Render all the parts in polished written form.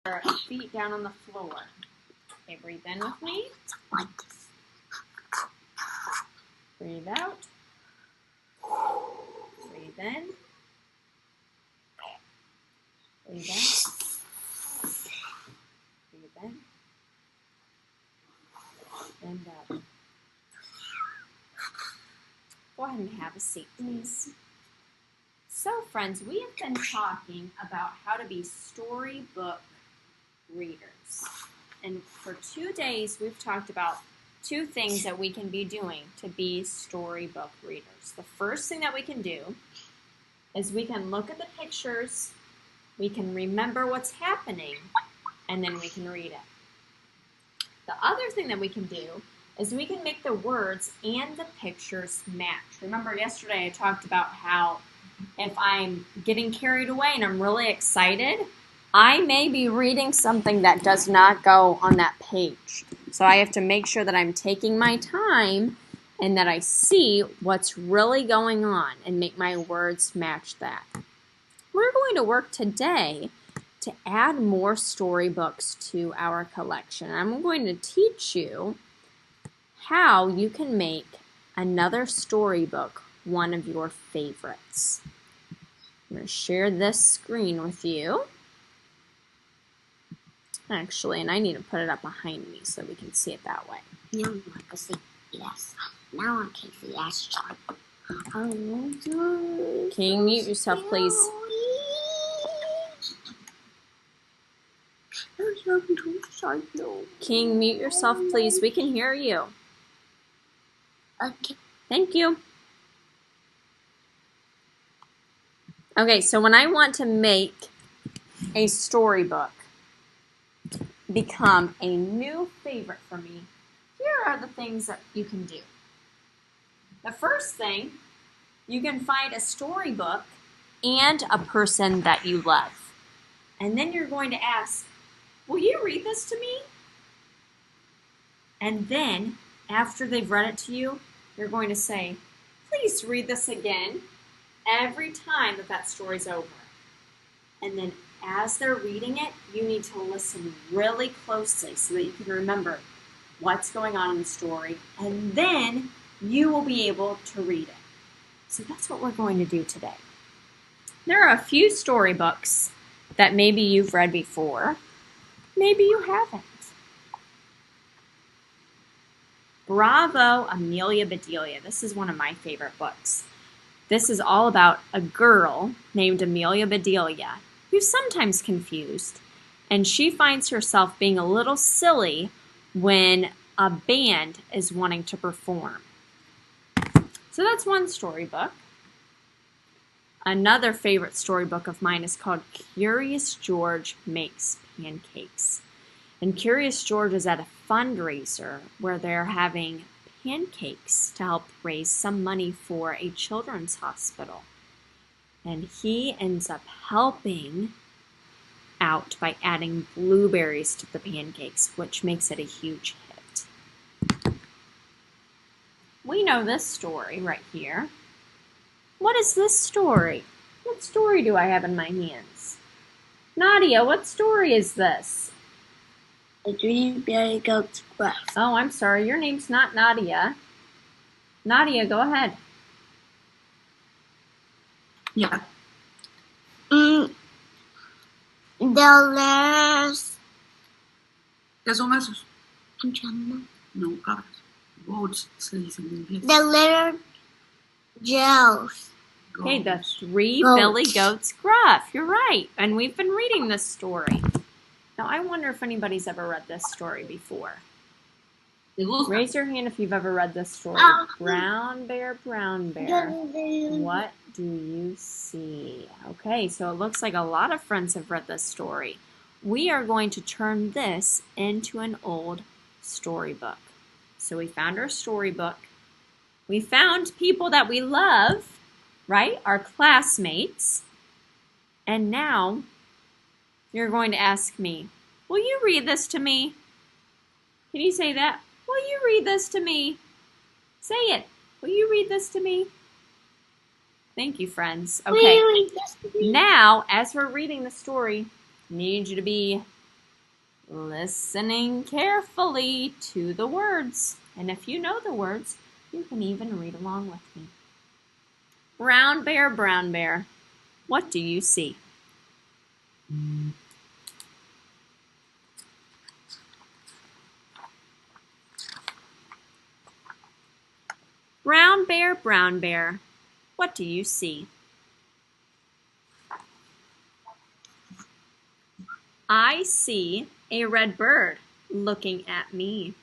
Our feet down on the floor. Okay, breathe in with me. Breathe out. Breathe in. Breathe out. Breathe in. And out. Go ahead and have a seat, please. So, friends, we have been talking about how to be storybook readers. And for 2 days, we've talked about 2 things that we can be doing to be storybook readers. The first thing that we can do is we can look at the pictures, we can remember what's happening, and then we can read it. The other thing that we can do is we can make the words and the pictures match. Remember yesterday I talked about how if I'm getting carried away and I'm really excited, I may be reading something that does not go on that page. So I have to make sure that I'm taking my time and that I see what's really going on and make my words match that. We're going to work today to add more storybooks to our collection. I'm going to teach you how you can make another storybook one of your favorites. I'm going to share this screen with you. Actually, and I need to put it up behind me so we can see it that way. Now I can see yes. Now I can see yes. Can you mute yourself, please? Can you mute yourself, please? We can hear you. Okay. Thank you. Okay, so when I want to make a storybook become a new favorite for me, here are the things that you can do. The first thing, you can find a storybook and a person that you love. And then you're going to ask, will you read this to me? And then, after they've read it to you, you're going to say, please read this again every time that story's over. And then as they're reading it, you need to listen really closely so that you can remember what's going on in the story, and then you will be able to read it. So that's what we're going to do today. There are a few storybooks that maybe you've read before, maybe you haven't. Bravo, Amelia Bedelia. This is one of my favorite books. This is all about a girl named Amelia Bedelia who's sometimes confused, and she finds herself being a little silly when a band is wanting to perform. So that's one storybook. Another favorite storybook of mine is called Curious George Makes Pancakes. And Curious George is at a fundraiser where they're having pancakes to help raise some money for a children's hospital. And he ends up helping out by adding blueberries to the pancakes, which makes it a huge hit. We know this story right here. What is this story? What story do I have in my hands? Nadia, what story is this? A dream Billy Goat's Gruff. Oh, I'm sorry. Your name's not Nadia. Nadia, go ahead. Yeah. There's ¿Qué son esos? I'm trying to No, cabras. Goats se dice en inglés. the little Joes. Okay, the Goats. 3 Goats. Billy Goats Gruff. You're right. And we've been reading this story. Now, I wonder if anybody's ever read this story before. ¿Te gusta? Raise your hand if you've ever read this story. Brown bear, brown bear. What do you see? Okay, so it looks like a lot of friends have read this story. We are going to turn this into an old storybook. So we found our storybook. We found people that we love, right? Our classmates. And now you're going to ask me, will you read this to me? Can you say that? Will you read this to me? Say it. Will you read this to me? Thank you, friends. Okay. Now, as we're reading the story, I need you to be listening carefully to the words. And if you know the words, you can even read along with me. Brown bear, what do you see? Brown bear, what do you see? I see a red bird looking at me.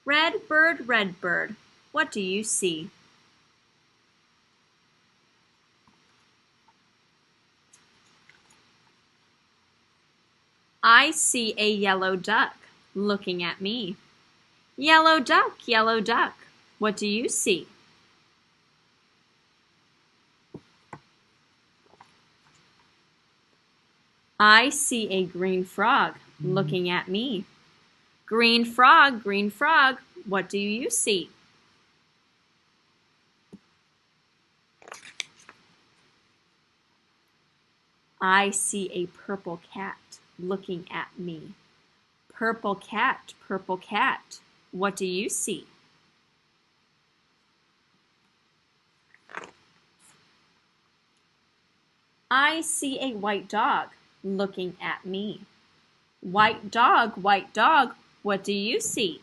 Red bird, what do you see? I see a yellow duck looking at me. Yellow duck, what do you see? I see a green frog looking at me. Green frog, what do you see? I see a purple cat looking at me. Purple cat, what do you see? I see a white dog looking at me. White dog, what do you see?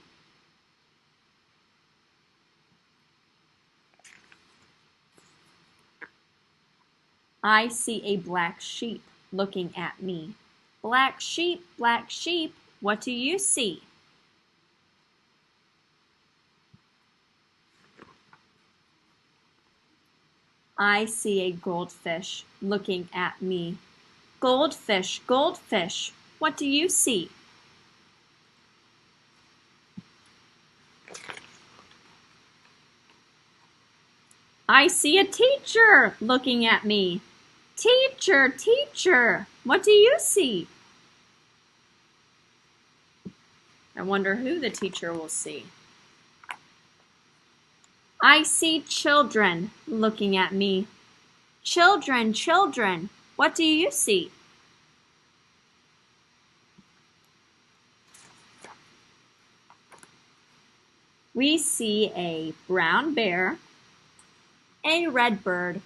I see a black sheep looking at me. Black sheep, what do you see? I see a goldfish looking at me. Goldfish, what do you see? I see a teacher looking at me. Teacher, what do you see? I wonder who the teacher will see. I see children looking at me. Children, what do you see? We see a brown bear, a red bird,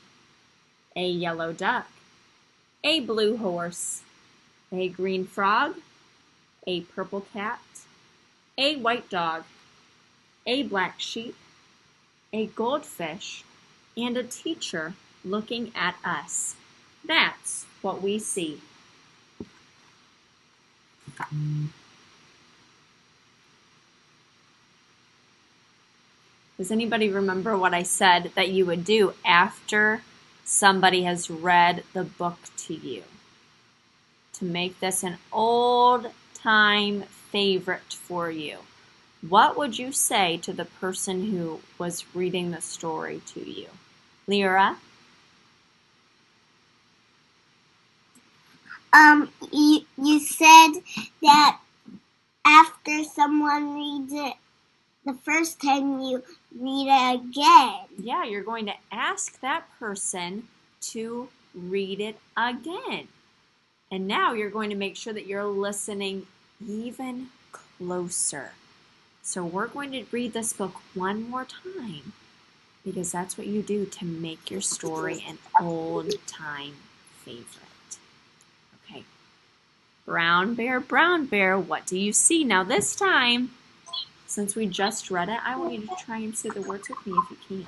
a yellow duck, a blue horse, a green frog, a purple cat, a white dog, a black sheep, a goldfish, and a teacher looking at us. That's what we see. Does anybody remember what I said that you would do after somebody has read the book to you? To make this an old-time favorite for you, what would you say to the person who was reading the story to you? Lyra? You said that after someone reads it the first time, you read it again. Yeah, you're going to ask that person to read it again. And now you're going to make sure that you're listening even closer. So we're going to read this book one more time because that's what you do to make your story an old-time favorite. Okay. Brown bear, what do you see? Now this time, since we just read it, I want you to try and say the words with me if you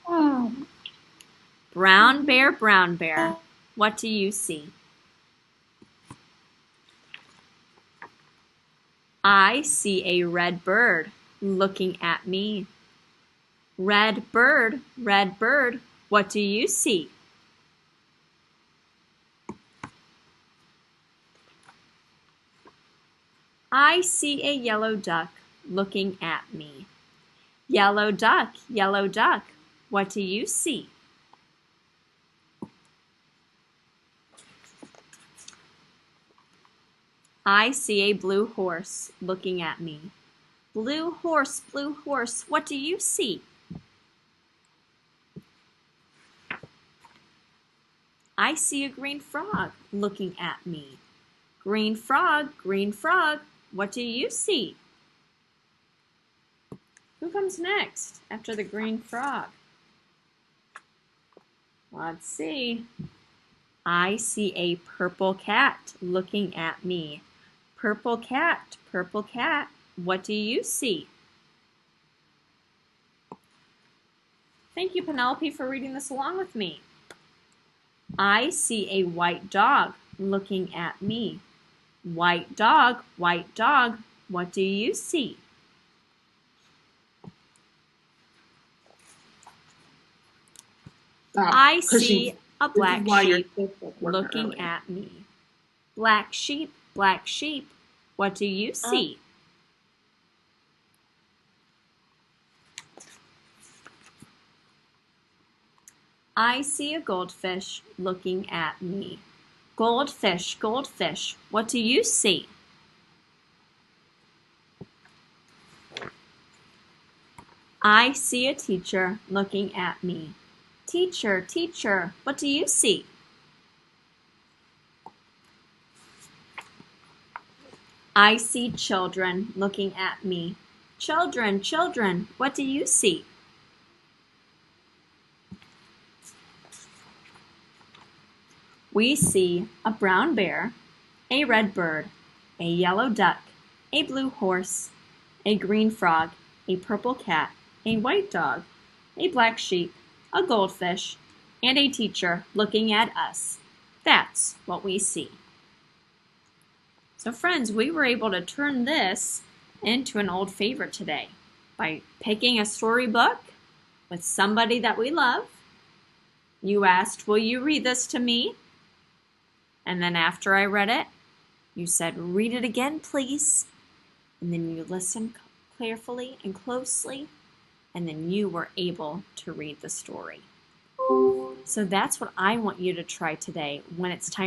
can. Brown bear, what do you see? I see a red bird looking at me. Red bird, what do you see? I see a yellow duck looking at me. Yellow duck, what do you see? I see a blue horse looking at me. Blue horse, what do you see? I see a green frog looking at me. green frog, what do you see? Who comes next after the green frog? Let's see. I see a purple cat looking at me. Purple cat, what do you see? Thank you, Penelope, for reading this along with me. I see a white dog looking at me. White dog, what do you see? Stop I pushing. see a black This is why you're sheep so quick working looking early. at me. Black sheep, what do you see? I see a goldfish looking at me. Goldfish, what do you see? I see a teacher looking at me. Teacher, what do you see? I see children looking at me. Children, what do you see? We see a brown bear, a red bird, a yellow duck, a blue horse, a green frog, a purple cat, a white dog, a black sheep, a goldfish, and a teacher looking at us. That's what we see. So friends, we were able to turn this into an old favorite today by picking a storybook with somebody that we love. You asked, will you read this to me? And then after I read it, you said, read it again, please. And then you listened carefully and closely, and then you were able to read the story. So that's what I want you to try today when it's time